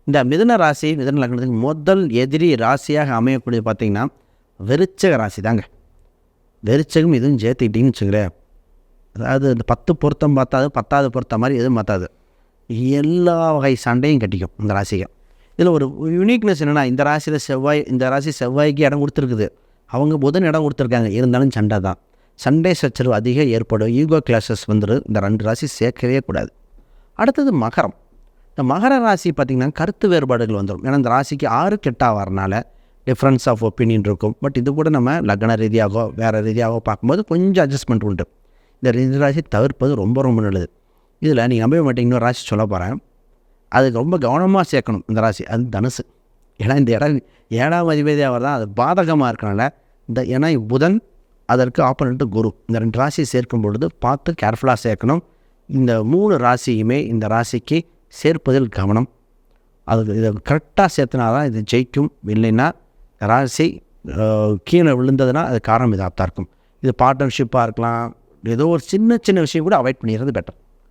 இந்த மிதுன ராசி, மிதுன லக்னத்துக்கு முதல் எதிரி ராசியாக அமையக்கூடியது பார்த்திங்கன்னா விருச்சிக ராசி தாங்க. விருச்சிகம் இதுவும் சேர்த்துக்கிட்டிங்கன்னு வச்சுங்களேன், அதாவது இந்த 10 பொருத்தம் பார்த்தாது, 10வது பொருத்தம் மாதிரி எதுவும் பார்த்தாது, எல்லா வகை சண்டையும் கட்டிக்கும் இந்த ராசிக்கு. இதில் ஒரு யூனிக்னஸ் என்னென்னா, இந்த ராசி செவ்வாய்க்கு இடம் கொடுத்துருக்குது, அவங்க புதன் இடம் கொடுத்துருக்காங்க, இருந்தாலும் சண்டை தான். சண்டை சச்சரவு அதிகம் ஏற்படும், ஈகோ கிளாஸஸ் வந்துடும். இந்த 2 ராசி சேர்க்கவே கூடாது. அடுத்தது மகரம். இந்த மகர ராசி பார்த்திங்கன்னா கருத்து வேறுபாடுகள் வந்துடும். ஏன்னா இந்த ராசிக்கு 6 கெட்டா வரனால டிஃப்ரென்ஸ் ஆஃப் ஒப்பீனியன் இருக்கும். பட் இது கூட நம்ம லக்ன ரீதியாகவோ வேறு ரீதியாகவோ பார்க்கும்போது கொஞ்சம் அட்ஜஸ்ட்மெண்ட் உண்டு. இந்த 2 ராசி தவிர்ப்பது ரொம்ப ரொம்ப நல்லது. இதில் நீங்கள் நம்பவே மாட்டீங்க, இன்னொரு ராசி சொல்ல போகிறேன், அதுக்கு ரொம்ப கவனமாக சேர்க்கணும் இந்த ராசி. அது தனுசு. ஏன்னா இந்த இடம் 7ஆம் அதிபதியாக தான், அது பாதகமாக இருக்கனால ஏன்னா புதன், அதற்கு ஆப்போனண்ட்டு குரு, இந்த 2 ராசியை சேர்க்கும் பொழுது பார்த்து கேர்ஃபுல்லாக சேர்க்கணும். இந்த 3 ராசியுமே இந்த ராசிக்கு சேர்ப்பதில் கவனம். இதை கரெக்டாக சேர்த்துனா தான் இது ஜெயிக்கும். இல்லைன்னா ராசி கீழே விழுந்ததுன்னா அது காரணம் இதாக தான் இருக்கும். இது பார்ட்னர்ஷிப்பாக இருக்கலாம், ஏதோ ஒரு சின்ன சின்ன விஷயம் கூட அவாய்ட் பண்ணிடுறது பெட்டர்.